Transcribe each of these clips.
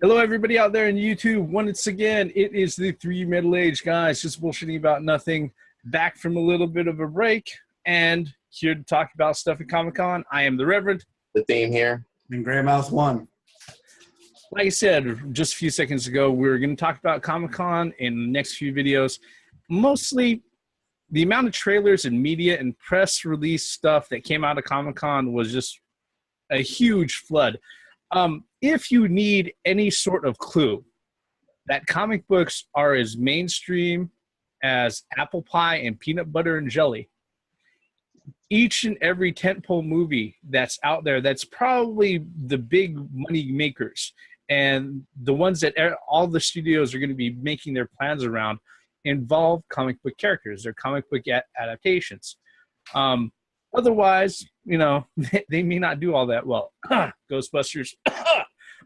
Hello, everybody out there in YouTube. Once again, it is the three middle-aged guys just bullshitting about nothing, back from a little bit of a break, and here to talk about stuff at Comic-Con. I am the Reverend. The theme here. And Grey Mouse 1. Like I said just a few seconds ago, we're going to talk about Comic-Con in the next few videos. Mostly, the amount of trailers and media and press release stuff that came out of Comic-Con was just a huge flood. If you need any sort of clue that comic books are as mainstream as apple pie and peanut butter and jelly, each and every tentpole movie that's out there, that's probably the big money makers and the ones that all the studios are going to be making their plans around, involve comic book characters. They're comic book adaptations. Otherwise, you know, they may not do all that well. Ghostbusters.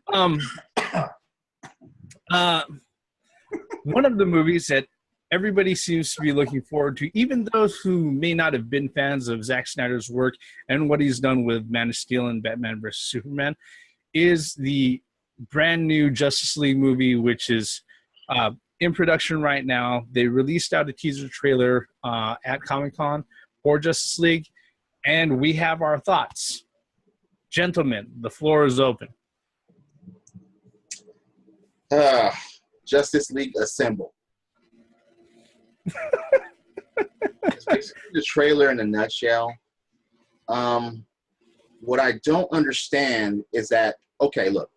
One of the movies that everybody seems to be looking forward to, even those who may not have been fans of Zack Snyder's work and what he's done with Man of Steel and Batman vs. Superman, is the brand new Justice League movie, which is in production right now. They released out a teaser trailer at Comic-Con for Justice League, and we have our thoughts. Gentlemen, the floor is open. Justice League Assemble. It's basically the trailer in a nutshell. What I don't understand is that, okay, look,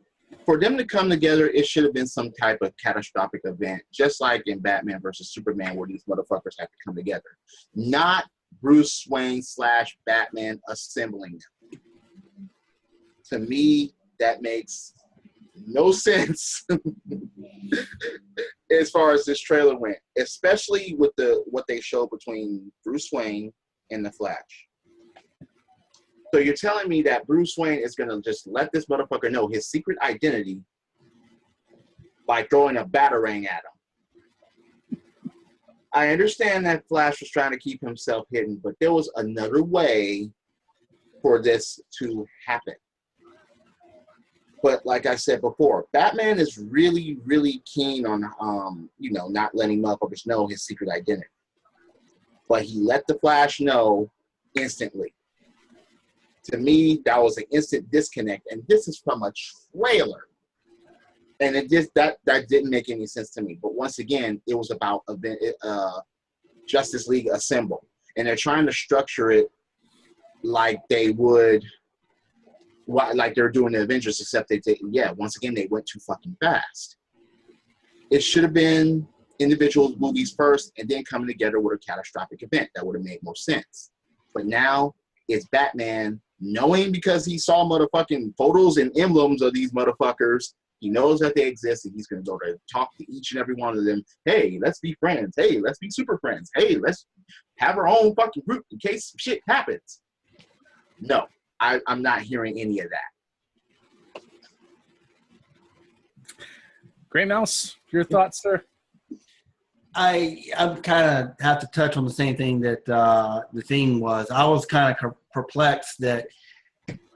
for them to come together, it should have been some type of catastrophic event, just like in Batman versus Superman, where these motherfuckers have to come together. Not Bruce Wayne / Batman assembling them. To me, that makes no sense as far as this trailer went, especially with what they showed between Bruce Wayne and the Flash. So you're telling me that Bruce Wayne is going to just let this motherfucker know his secret identity by throwing a batarang at him? I understand that Flash was trying to keep himself hidden, but there was another way for this to happen. But like I said before, Batman is really, really keen on, not letting motherfuckers know his secret identity. But he let the Flash know instantly. To me, that was an instant disconnect, and this is from a trailer. And it just that didn't make any sense to me. But once again, it was about Justice League Assemble, and they're trying to structure it like they would. Like they're doing the Avengers, except once again, they went too fucking fast. It should have been individual movies first and then coming together with a catastrophic event. That would have made more sense. But now it's Batman knowing, because he saw motherfucking photos and emblems of these motherfuckers. He knows that they exist, and he's going to go to talk to each and every one of them. Hey, let's be friends. Hey, let's be super friends. Hey, let's have our own fucking group in case shit happens. No. I'm not hearing any of that. Grey Mouse, your thoughts, sir? I kind of have to touch on the same thing that the theme was. I was kind of perplexed that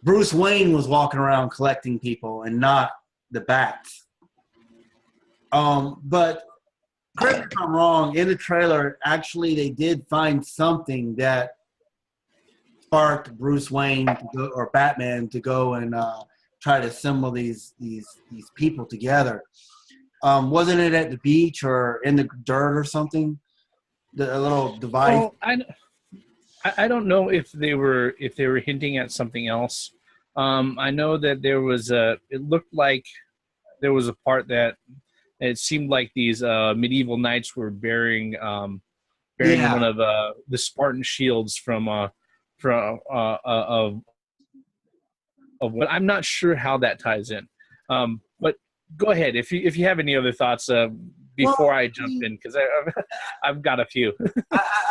Bruce Wayne was walking around collecting people and not the bats. But correct me if I'm wrong, in the trailer, actually they did find something that sparked Bruce Wayne or Batman to go and try to assemble these people together. Wasn't it at the beach or in the dirt or something? A little device. Well, I don't know if they were hinting at something else. I know that there was it looked like there was a part that it seemed like these medieval knights were bearing one of the Spartan shields from what I'm not sure how that ties in. But go ahead if you have any other thoughts before I jump in, because I've got a few.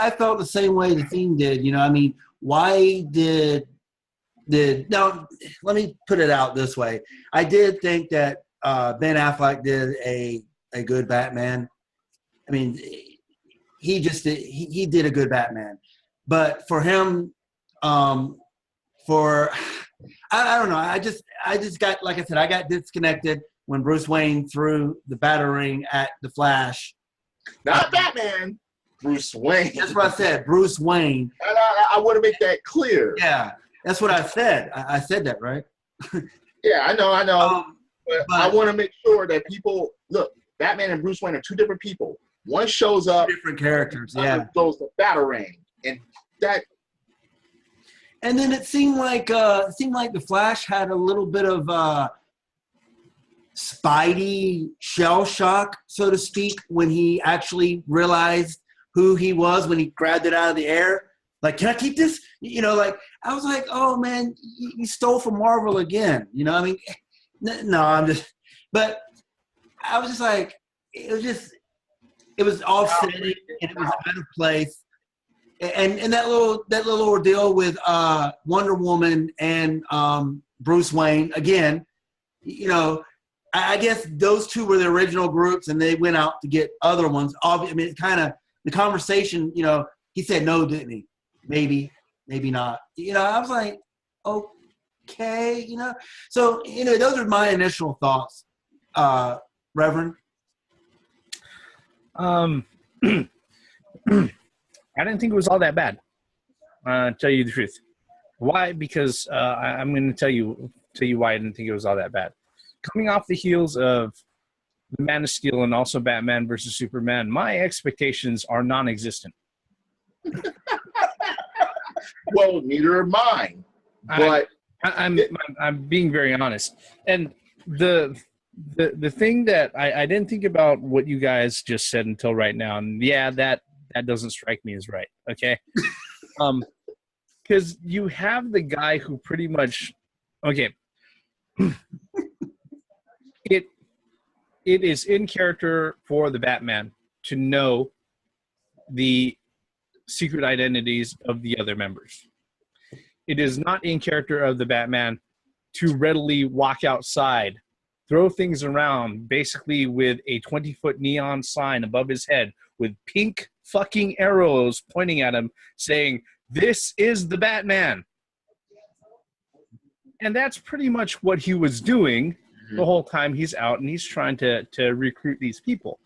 I felt the same way the theme did. You know, I mean, why did now? Let me put it out this way. I did think that Ben Affleck did a good Batman. I mean, he did a good Batman, but for him. I don't know. I just got, like I said, I got disconnected when Bruce Wayne threw the batarang at the Flash. Not Batman. Bruce Wayne. That's what I said. Bruce Wayne. And I want to make that clear. Yeah, that's what I said. I said that, right? Yeah, I know. But I want to make sure that people look. Batman and Bruce Wayne are two different people. One shows up, different characters. Yeah, throws the batarang, and that. And then it seemed like the Flash had a little bit of Spidey shell shock, so to speak, when he actually realized who he was when he grabbed it out of the air. Like, can I keep this? You know, like, I was like, oh, man, you stole from Marvel again. You know, I mean, no, I'm just – but I was just like, it was offsetting and it was out of place. And that little ordeal with Wonder Woman and Bruce Wayne, again, you know, I guess those two were the original groups and they went out to get other ones. I mean, kind of the conversation, you know, he said no, didn't he? Maybe not. You know, I was like, okay, you know. So, you know, those are my initial thoughts, Reverend. I didn't think it was all that bad. Tell you the truth. Why? Because I'm going to tell you why I didn't think it was all that bad. Coming off the heels of the Man of Steel and also Batman versus Superman, my expectations are non-existent. Well, neither are mine. But I'm being very honest. And the thing that I didn't think about what you guys just said until right now, and yeah, that doesn't strike me as right. Okay, because you have the guy who pretty much, okay, it is in character for the Batman to know the secret identities of the other members. It is not in character of the Batman to readily walk outside, throw things around, basically with a 20-foot neon sign above his head with pink fucking arrows pointing at him saying, "This is the Batman." And that's pretty much what he was doing the whole time he's out and he's trying to recruit these people.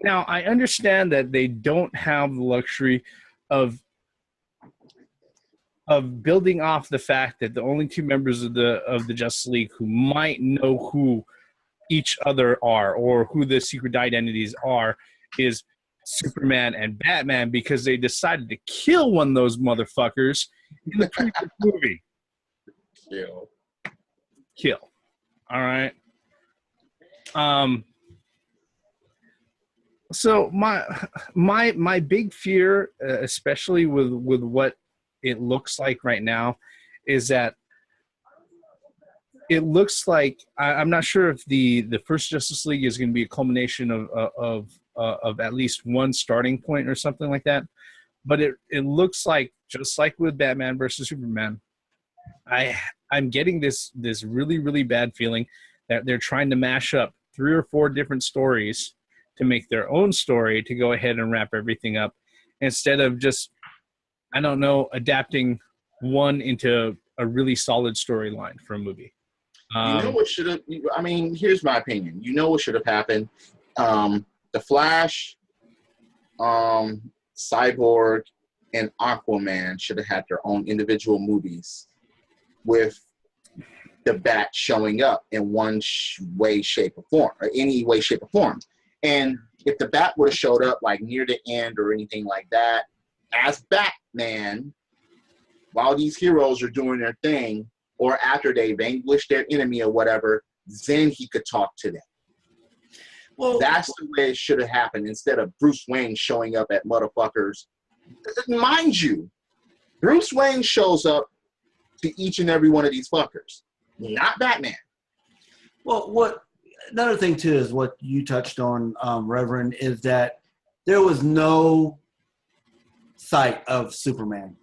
Now, I understand that they don't have the luxury of building off the fact that the only two members of the Justice League who might know who each other are or who the secret identities are is Superman and Batman, because they decided to kill one of those motherfuckers in the previous movie. Kill. All right. So my big fear, especially with what it looks like right now, is that it looks like I'm not sure if the first Justice League is going to be a culmination of at least one starting point or something like that, but it looks like, just like with Batman versus Superman, I'm getting this really, really bad feeling that they're trying to mash up 3 or 4 different stories to make their own story to go ahead and wrap everything up, instead of just, I don't know, adapting one into a really solid storyline for a movie. You know what should have, I mean, here's my opinion. You know what should have happened? The Flash, Cyborg, and Aquaman should have had their own individual movies with the Bat showing up in one way, shape, or form, or any way, shape, or form. And if the Bat would have showed up like near the end or anything like that, as Batman, while these heroes are doing their thing, or after they vanquished their enemy or whatever, then he could talk to them. Well, that's the way it should have happened, instead of Bruce Wayne showing up at motherfuckers. Mind you, Bruce Wayne shows up to each and every one of these fuckers, not Batman. Well, another thing too is what you touched on, Reverend, is that there was no sight of Superman.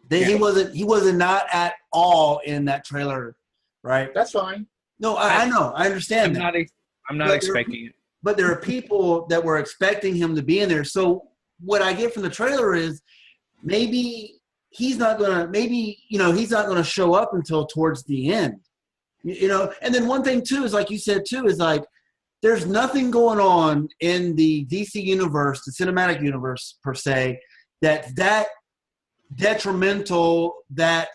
He wasn't not at all in that trailer, right? That's fine. No, I know, I understand. I'm not expecting it. But there are people that were expecting him to be in there. So what I get from the trailer is maybe he's not gonna show up until towards the end. You know, and then one thing too is like you said too is like there's nothing going on in the DC universe, the cinematic universe per se, that detrimental, that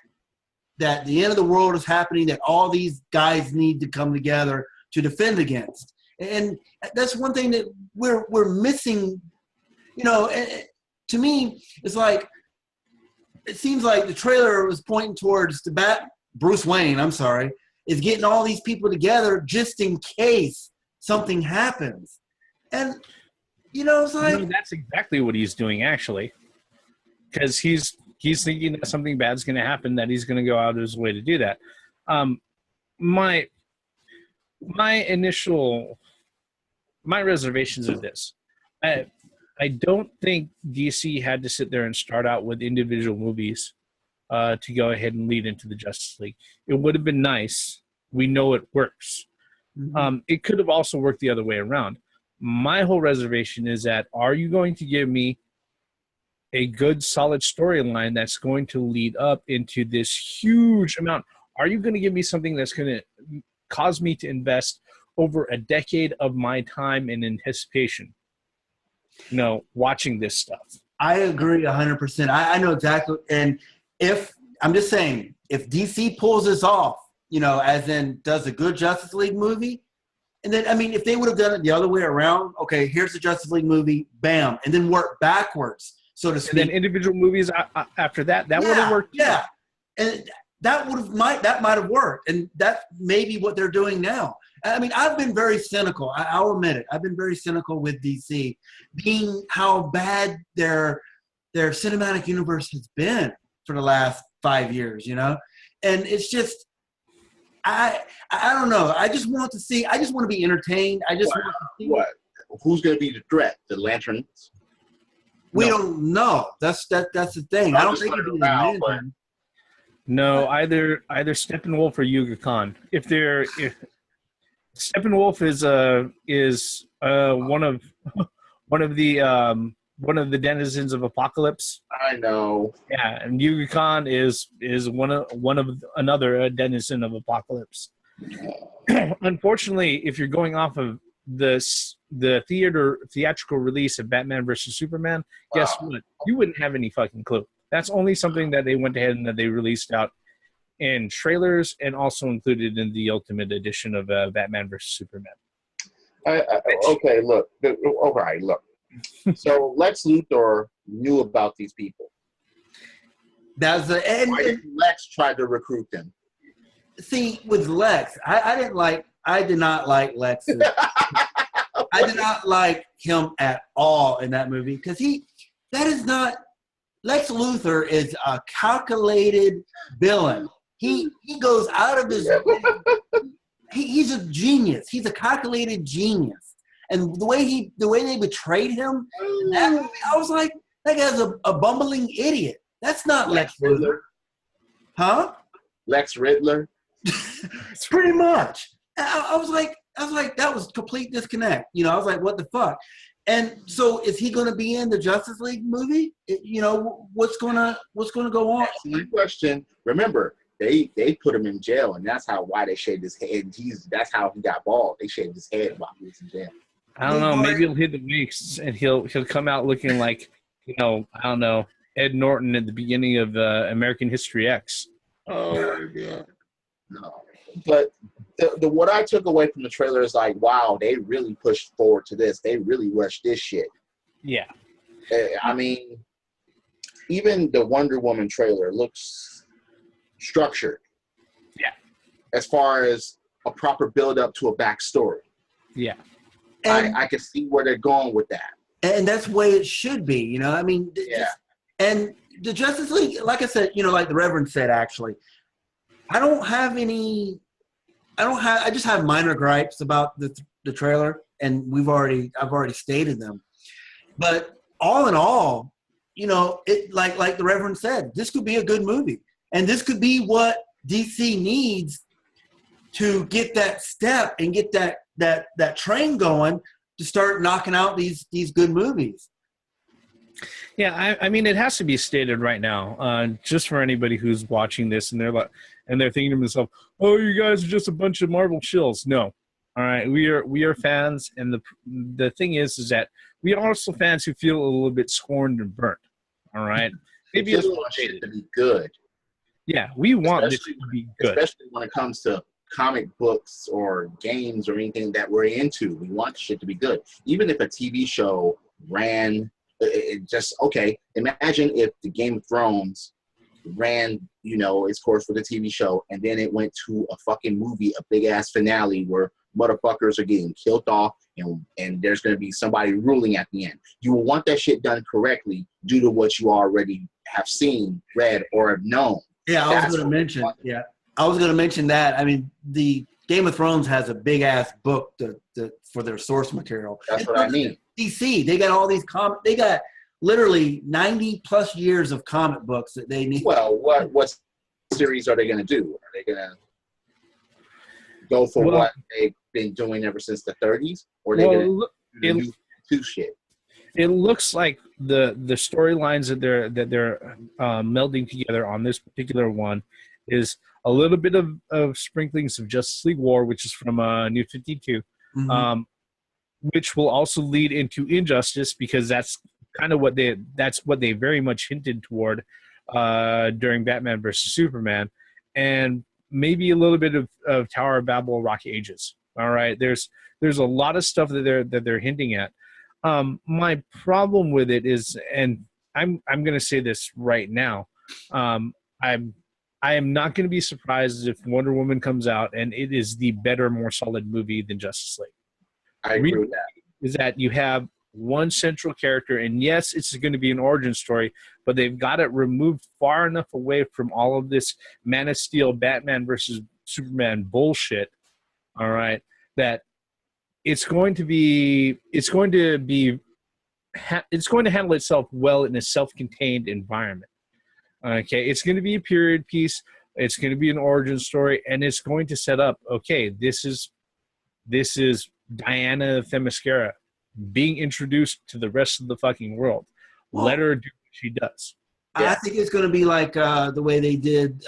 the end of the world is happening, that all these guys need to come together to defend against. And that's one thing that we're missing. You know, and to me, it's like it seems like the trailer was pointing towards Bruce Wayne, I'm sorry, is getting all these people together just in case something happens. And, you know, it's like... No, that's exactly what he's doing, actually. Because he's thinking that something bad's going to happen, that he's going to go out of his way to do that. My reservations are this. I don't think DC had to sit there and start out with individual movies to go ahead and lead into the Justice League. It would have been nice. We know it works. Mm-hmm. It could have also worked the other way around. My whole reservation is that, are you going to give me a good, solid storyline that's going to lead up into this huge amount? Are you going to give me something that's going to cause me to invest over a decade of my time in anticipation, you know, watching this stuff? I agree 100%. I know exactly. And I'm just saying, if DC pulls this off, you know, as in does a good Justice League movie, and then, I mean, if they would have done it the other way around, okay, here's the Justice League movie, bam, and then work backwards, so to speak. And then individual movies after that would have worked. Yeah, and that might have worked, and that may be what they're doing now. I mean, I've been very cynical. I'll admit it. I've been very cynical with DC, being how bad their cinematic universe has been for the last 5 years, you know? And it's just, I don't know. I just want to be entertained. I just want to see. What? Who's going to be the threat? The Lanterns? We don't know. That's the thing. I don't think it'd be the Lantern. No, either Steppenwolf or Yuga Khan. If Steppenwolf is one of the denizens of Apocalypse. I know. Yeah, and Yuga Khan is one of another denizen of Apocalypse. Unfortunately, if you're going off of the theatrical release of Batman versus Superman, guess what? You wouldn't have any fucking clue. That's only something that they went ahead and that they released out in trailers and also included in the Ultimate Edition of Batman versus Superman. Okay, look. All right, look. So Lex Luthor knew about these people. Why did Lex try to recruit them? See, with Lex, I did not like Lex. I did not like him at all in that movie because Lex Luthor is a calculated villain. He goes out of his he's a genius. He's a calculated genius. And the way they betrayed him in that movie, I was like, that guy's a bumbling idiot. That's not Lex Luthor. Huh? Lex Riddler? Pretty much. I was like, that was complete disconnect. You know, I was like, what the fuck? And so, is he going to be in the Justice League movie? You know, what's going to go on? Excellent question. Remember, they put him in jail, and that's why they shaved his head. That's how he got bald. They shaved his head while he was in jail. I don't know. Maybe he'll hit the weeks, and he'll come out looking like, you know, I don't know, Ed Norton at the beginning of American History X. Oh yeah. No, but the what I took away from the trailer is like, wow, they really pushed forward to this. They really rushed this shit. Yeah. I mean, even the Wonder Woman trailer looks structured. Yeah. As far as a proper build up to a backstory. Yeah. I can see where they're going with that. And that's the way it should be, you know? I mean, yeah. And the Justice League, like I said, you know, like the Reverend said, actually, I just have minor gripes about the trailer, and I've already stated them. But all in all, you know, it like the Reverend said, this could be a good movie, and this could be what DC needs to get that step and get that train going to start knocking out these good movies. Yeah, I mean, it has to be stated right now, just for anybody who's watching this and they're thinking to themselves, "Oh, you guys are just a bunch of Marvel chills." No, all right, we are fans, and the thing is that we are also fans who feel a little bit scorned and burnt. All right, We maybe a just little want shit jaded. to be good, Yeah, we want this especially to be good. especially when it comes to comic books or games or anything that we're into. We want shit to be good. Even if a TV show ran, it just okay. Imagine if the Game of Thrones ran, its course for the TV show, and then it went to a fucking movie, a big ass finale where motherfuckers are getting killed off, and there's going to be somebody ruling at the end. You will want that shit done correctly due to what you already have seen, read, or have known. Yeah, I was going to mention. Yeah, I was going to mention that. I mean, the Game of Thrones has a big ass book for their source material. That's what I mean. DC, they got all these They got literally 90 plus years of comic books that they need. Well, what series are they going to do? Are they going to go for what they've been doing ever since the 30s, or are they going to do new shit? It looks like the storylines that they're melding together on this particular one is a little bit of sprinklings of Justice League War, which is from New 52, which will also lead into Injustice, because that's kind of what they very much hinted toward during Batman versus Superman, and maybe a little bit of Tower of Babel, Rock Ages. All right, there's a lot of stuff that they're hinting at. My problem with it is, and I'm going to say this right now, I am not going to be surprised if Wonder Woman comes out and it is the better, more solid movie than Justice League. I agree with that. Is that you have one central character, and yes, it's going to be an origin story, but they've got it removed far enough away from all of this Man of Steel, Batman versus Superman bullshit. All right, that it's going to handle itself well in a self-contained environment. Okay, it's going to be a period piece. It's going to be an origin story, and it's going to set up. Okay, this is Diana Themyscira being introduced to the rest of the fucking world. Let her do what she does. I think it's going to be like the way they did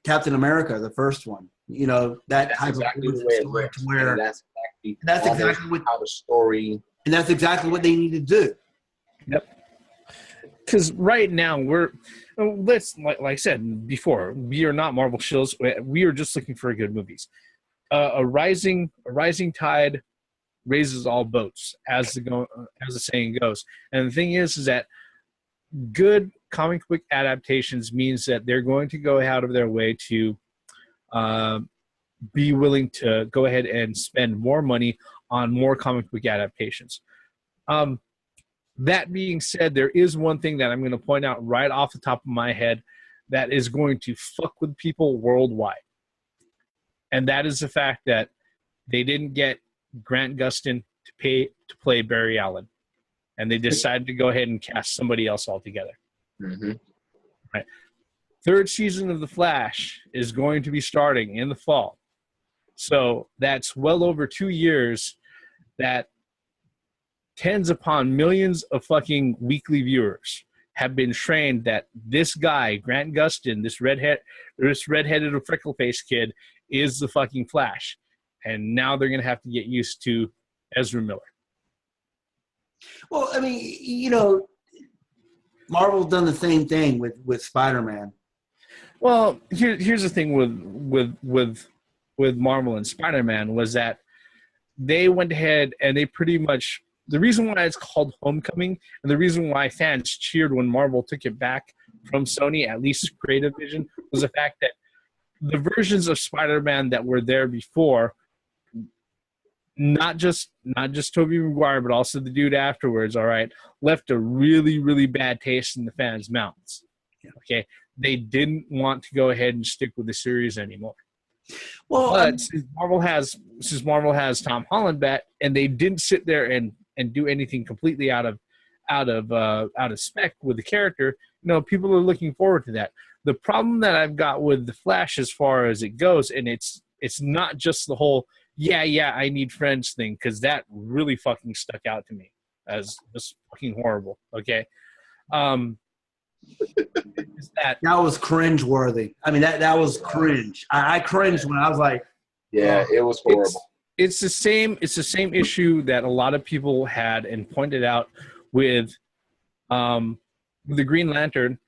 Captain America, the first one. That type exactly of the way it works. Where that's exactly what how the story. And that's exactly what they need to do. Yep. Because right now like I said before, we are not Marvel shills. We are just looking for good movies. A rising tide raises all boats, as the saying goes. And the thing is that good comic book adaptations means that they're going to go out of their way to be willing to go ahead and spend more money on more comic book adaptations. That being said, there is one thing that I'm going to point out right off the top of my head that is going to fuck with people worldwide. And that is the fact that they didn't get Grant Gustin to play Barry Allen. And they decided to go ahead and cast somebody else altogether. Mm-hmm. Right. Third season of The Flash is going to be starting in the fall. So that's well over 2 years that tens upon millions of fucking weekly viewers have been trained that this guy, Grant Gustin, this redheaded freckle-faced kid, is the fucking Flash. And now they're going to have to get used to Ezra Miller. Well, I mean, Marvel's done the same thing with Spider-Man. Well, here's the thing with Marvel and Spider-Man was that they went ahead and they pretty much, the reason why it's called Homecoming and the reason why fans cheered when Marvel took it back from Sony, at least Creative Vision, was the fact that the versions of Spider-Man that were there before, not just Tobey Maguire, but also the dude afterwards, all right, left a really, really bad taste in the fans' mouths. Okay, they didn't want to go ahead and stick with the series anymore. Well, but since Marvel has Tom Holland back, and they didn't sit there and do anything completely out of spec with the character, people are looking forward to that. The problem that I've got with the Flash, as far as it goes, and it's not just the whole I need friends thing, because that really fucking stuck out to me. as just fucking horrible. Okay. Is that was cringe-worthy. I mean, that was cringe. I cringed when I was like, yeah, it was horrible. It's the same issue that a lot of people had and pointed out with the Green Lantern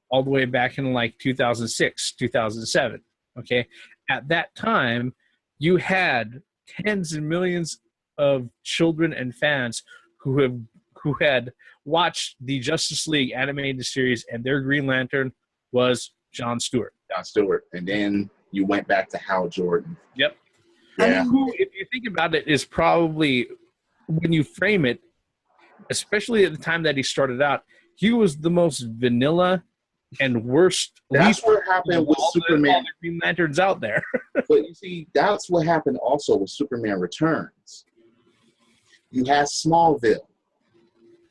all the way back in like 2006, 2007. Okay. At that time, you had tens of millions of children and fans who had watched the Justice League animated series, and their Green Lantern was John Stewart. John Stewart. And then you went back to Hal Jordan. Yep. Yeah. Who, if you think about it, is probably, when you frame it, especially at the time that he started out, he was the most vanilla and worst. That's what happened with Superman. All the Green Lanterns out there. But you see, that's what happened also with Superman Returns. You had Smallville.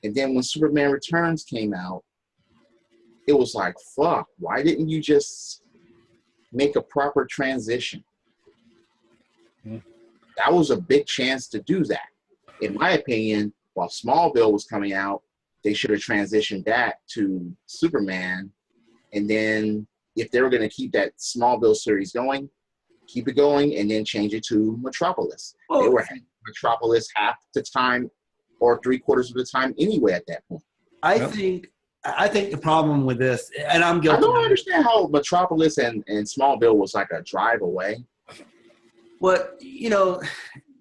And then when Superman Returns came out, it was like, fuck, why didn't you just make a proper transition? That was a big chance to do that. In my opinion, while Smallville was coming out, they should have transitioned that to Superman. And then if they were going to keep that Smallville series going, keep it going and then change it to Metropolis. Oh. They were Metropolis half the time or 3/4 of the time anyway at that point. I think the problem with this, and I'm guilty. I don't understand how Metropolis and Smallville was like a drive away. What,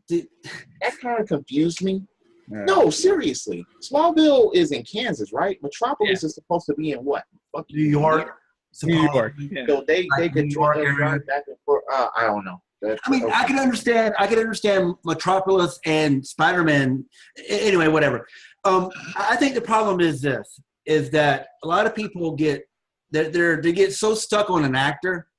That kind of confused me. Yeah. No, seriously. Smallville is in Kansas, right? Metropolis is supposed to be in what? New York. New York. Yeah. So they could drive back and forth. I don't know. I mean, okay. I can understand Metropolis and Spider-Man. Anyway, whatever. I think the problem is this: is that a lot of people they get so stuck on an actor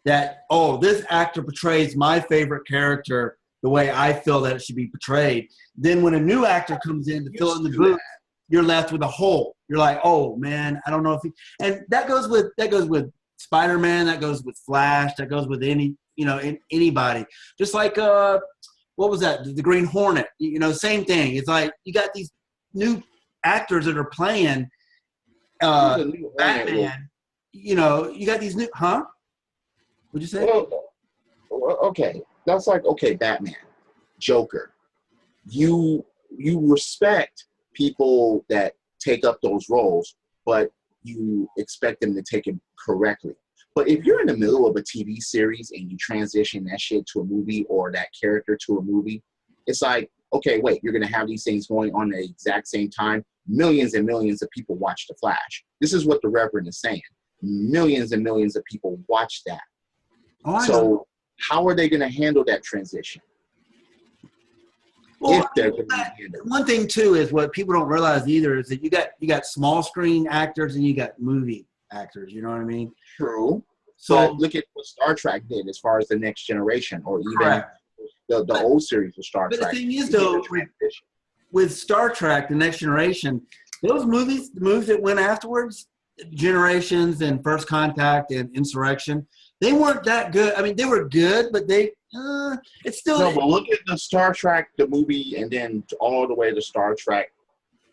that, oh, this actor portrays my favorite character the way I feel that it should be portrayed. Then when a new actor comes in to fill in the booth, you're left with a hole. You're like, oh man, I don't know if he, and that goes with Spider-Man, that goes with Flash, that goes with anybody. Just like what was that? The Green Hornet. Same thing. It's like you got these new actors that are playing Batman. You got these new What'd you say? Well, okay. That's like, okay, Batman, Joker. You respect people that take up those roles, but you expect them to take it correctly. But if you're in the middle of a TV series and you transition that shit to a movie or that character to a movie, it's like, okay, wait, you're going to have these things going on at the exact same time. Millions and millions of people watch The Flash. This is what the Reverend is saying. Millions and millions of people watch that. Oh, so how are they going to handle that transition? Well, one thing too is what people don't realize either is that you got small screen actors and you got movie actors. You know what I mean? True. So but look at what Star Trek did as far as the Next Generation, or even the old series of Star Trek. But the thing is, though, with Star Trek, the Next Generation, those movies, the movies that went afterwards, Generations and First Contact and Insurrection, they weren't that good. I mean, they were good, but it's still. No, but look at the Star Trek, the movie, and then all the way to Star Trek.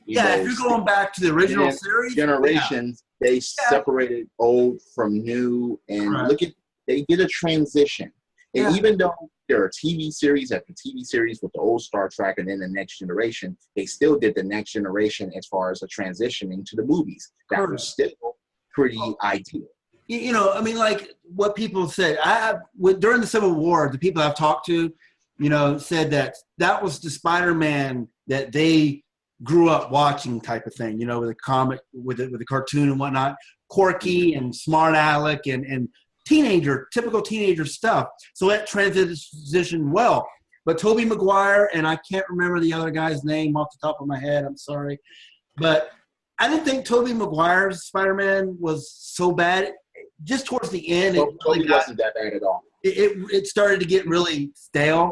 If you're going back to the original series, Generations, they separated old from new, and they did a transition. And even though there are TV series after TV series with the old Star Trek and then the Next Generation, they still did the Next Generation as far as a transitioning to the movies. That was still pretty ideal. I mean, like what people said. During the Civil War, the people I've talked to, said that was the Spider-Man that they grew up watching, type of thing. With a comic, with the cartoon and whatnot, quirky and smart aleck and typical teenager stuff. So that transitioned well. But Tobey Maguire, and I can't remember the other guy's name off the top of my head. I'm sorry, but I didn't think Tobey Maguire's Spider-Man was so bad. Just towards the end, it really wasn't that bad at all. It started to get really stale.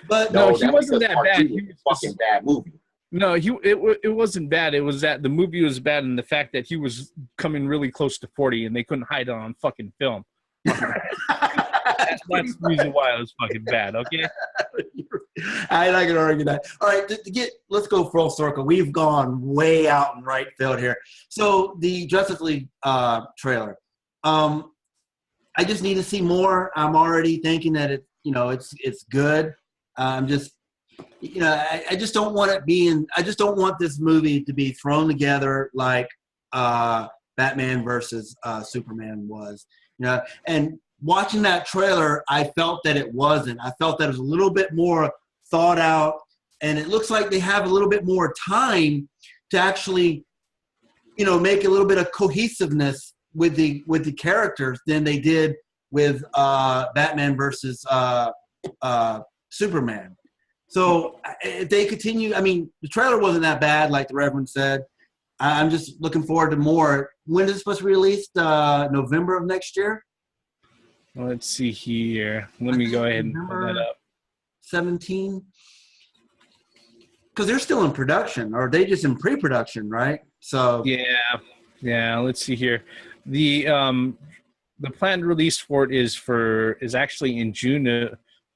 But no, he wasn't that bad. He was a fucking bad movie. No, it wasn't bad. It was that the movie was bad, and the fact that he was coming really close to 40, and they couldn't hide it on fucking film. That's the reason why it was fucking bad. Okay. I'm not gonna argue that. All right, let's go full circle. We've gone way out in right field here. So the Justice League trailer. I just need to see more. I'm already thinking that it's good. I'm just, I just don't want it being. I just don't want this movie to be thrown together like Batman versus Superman was. And watching that trailer, I felt that it wasn't. I felt that it was a little bit more thought out, and it looks like they have a little bit more time to actually, make a little bit of cohesiveness with the characters than they did with Batman versus Superman. So if they continue, the trailer wasn't that bad, like the Reverend said. I'm just looking forward to more. When is it supposed to be released? November of next year? Let's see here. Let me go ahead and pull that up. 17? Because they're still in production, or are they just in pre-production, right? So yeah. Let's see here. The planned release for it is actually in June.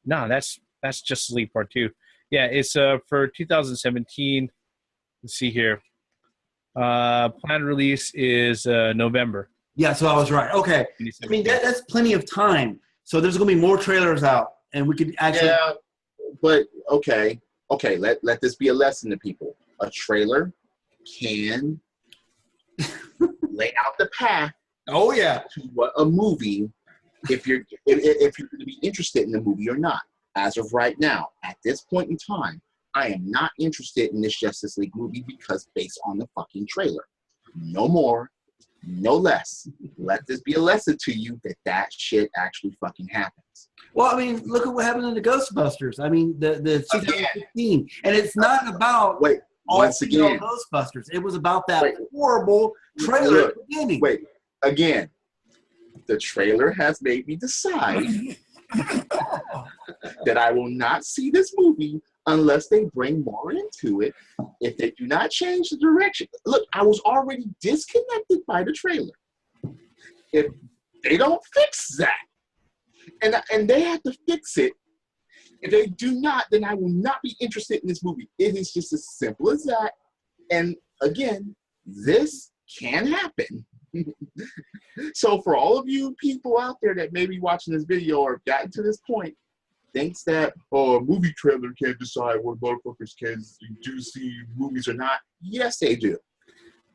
No, that's Justice League Part 2. Yeah, it's for 2017. Let's see here. Planned release is November. Yeah, so I was right. Okay. That's plenty of time. So there's going to be more trailers out, and we could actually. Yeah, but okay. Let this be a lesson to people. A trailer can lay out the path. Oh yeah. To what a movie, if you're going to be interested in the movie or not. As of right now, at this point in time, I am not interested in this Justice League movie because based on the fucking trailer. No more, no less. Let this be a lesson to you that shit actually fucking happens. Well, look at what happened in the Ghostbusters. The 2015. And it's not about once again Ghostbusters. It was about that horrible trailer at the beginning. Wait, again. The trailer has made me decide that I will not see this movie unless they bring more into it. If they do not change the direction. Look, I was already disconnected by the trailer. If they don't fix that, and they have to fix it, if they do not, then I will not be interested in this movie. It is just as simple as that. And again, this can happen. So for all of you people out there that may be watching this video or gotten to this point, thinks that a movie trailer can't decide what motherfuckers can do see movies or not. Yes, they do.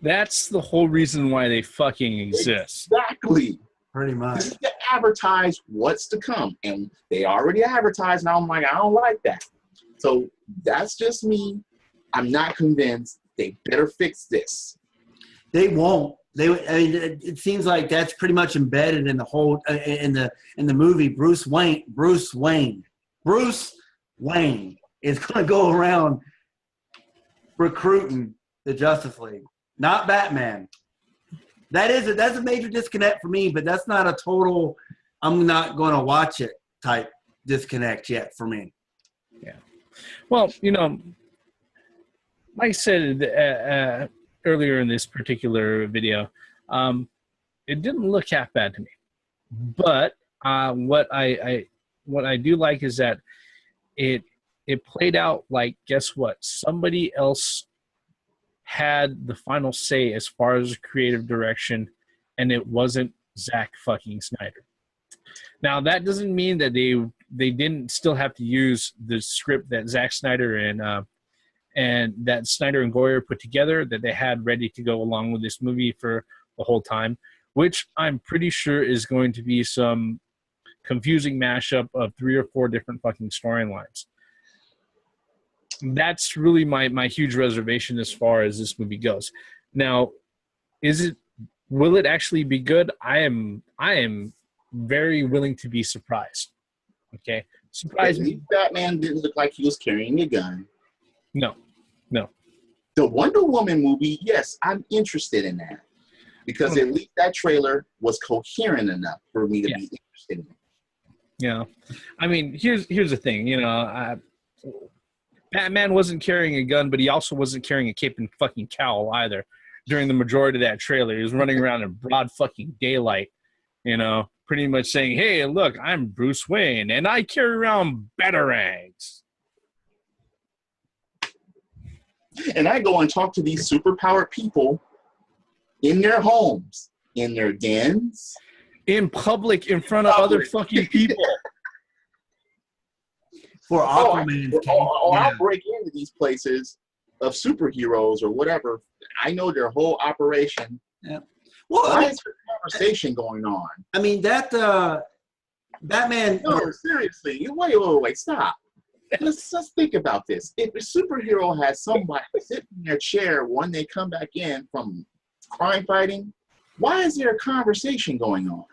That's the whole reason why they fucking exist. Exactly. Pretty much. This is to advertise what's to come. And they already advertised, and I'm like, I don't like that. So that's just me. I'm not convinced. They better fix this. They won't. It seems like that's pretty much embedded in the whole in the movie. Bruce Wayne is going to go around recruiting the Justice League, not Batman. That's a major disconnect for me, but that's not a total I'm not going to watch it type disconnect yet for me. Yeah. Well, like I said earlier in this particular video, it didn't look half bad to me. But what I do like is that it played out like, guess what? Somebody else had the final say as far as creative direction, and it wasn't Zack fucking Snyder. Now, that doesn't mean that they didn't still have to use the script that Zack Snyder and that Snyder and Goyer put together, that they had ready to go along with this movie for the whole time, which I'm pretty sure is going to be some confusing mashup of 3 or 4 different fucking storylines. That's really my huge reservation as far as this movie goes. Now, will it actually be good? I am very willing to be surprised. Okay? Surprise me. Batman didn't look like he was carrying a gun. No. The Wonder Woman movie, yes, I'm interested in that. Because at least that trailer was coherent enough for me to be interested in it. Yeah. Here's the thing. Batman wasn't carrying a gun, but he also wasn't carrying a cape and fucking cowl either during the majority of that trailer. He was running around in broad fucking daylight, pretty much saying, hey, look, I'm Bruce Wayne, and I carry around batarangs. And I go and talk to these superpowered people in their homes, in their dens, in public, in front of other fucking people. For Aquaman's case. I'll break into these places of superheroes or whatever. I know their whole operation. Yeah. Well, why is there a conversation going on? I mean, that Batman. No, seriously. Wait, stop. Let's think about this. If a superhero has somebody sitting in their chair when they come back in from crime fighting, why is there a conversation going on?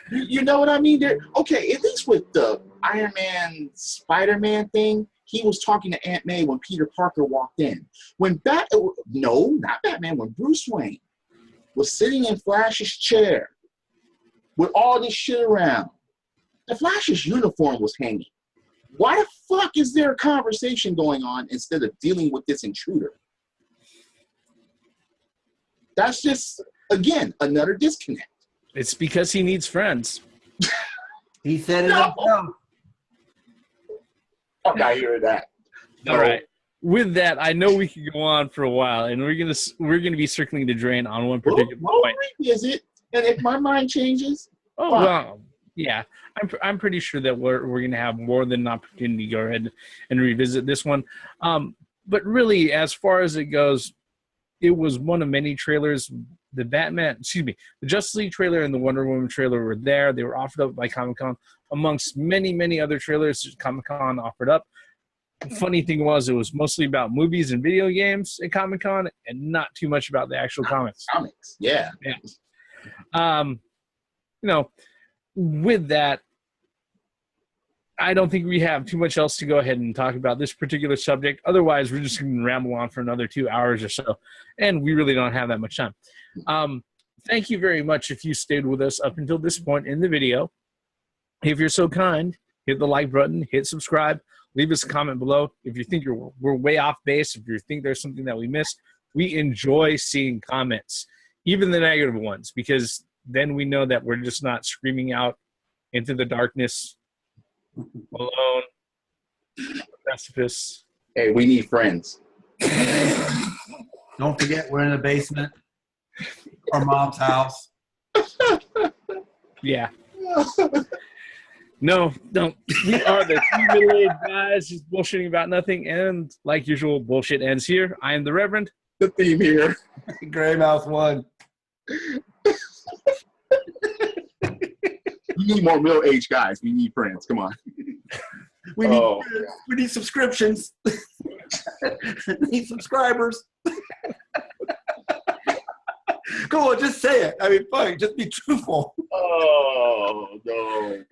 You know what I mean? Okay, at least with the Iron Man, Spider-Man thing, he was talking to Aunt May when Peter Parker walked in. When not Batman, when Bruce Wayne was sitting in Flash's chair with all this shit around, the Flash's uniform was hanging. Why the fuck is there a conversation going on instead of dealing with this intruder? That's just, again, another disconnect. It's because he needs friends. He said it himself. Fuck, I hear that. All right. With that, I know we could go on for a while, and we're gonna be circling the drain on one particular point. Is it? And if my mind changes, oh fine. Well, yeah, I'm pretty sure that we're gonna have more than an opportunity to go ahead and revisit this one. But really, as far as it goes, it was one of many trailers. The Justice League trailer and the Wonder Woman trailer were there. They were offered up by Comic-Con amongst many, many other trailers Comic-Con offered up. The funny thing was, it was mostly about movies and video games at Comic-Con and not too much about the actual comics. Yeah. With that, I don't think we have too much else to go ahead and talk about this particular subject. Otherwise, we're just going to ramble on for another 2 hours or so, and we really don't have that much time. Thank you very much if you stayed with us up until this point in the video. If you're so kind, hit the like button, hit subscribe, leave us a comment below. If you think we're way off base, if you think there's something that we missed, we enjoy seeing comments, even the negative ones, because then we know that we're just not screaming out into the darkness alone, precipice. Hey, we need friends. Don't forget, we're in the basement. Our mom's house. Yeah. No, don't. We are the two middle-aged guys just bullshitting about nothing, and like usual, bullshit ends here. I am the Reverend. The theme here. Gray Mouse 1. We need more middle-aged guys. We need friends. Come on. We need subscriptions. We need subscribers. Come on, just say it. I mean, fine, just be truthful. Oh, no.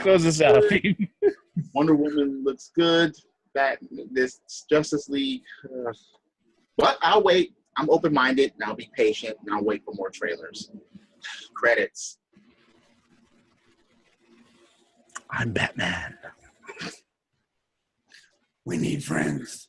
Close this out. Wonder Woman looks good. This Justice League. But I'll wait. I'm open-minded, and I'll be patient, and I'll wait for more trailers. Credits. I'm Batman. We need friends.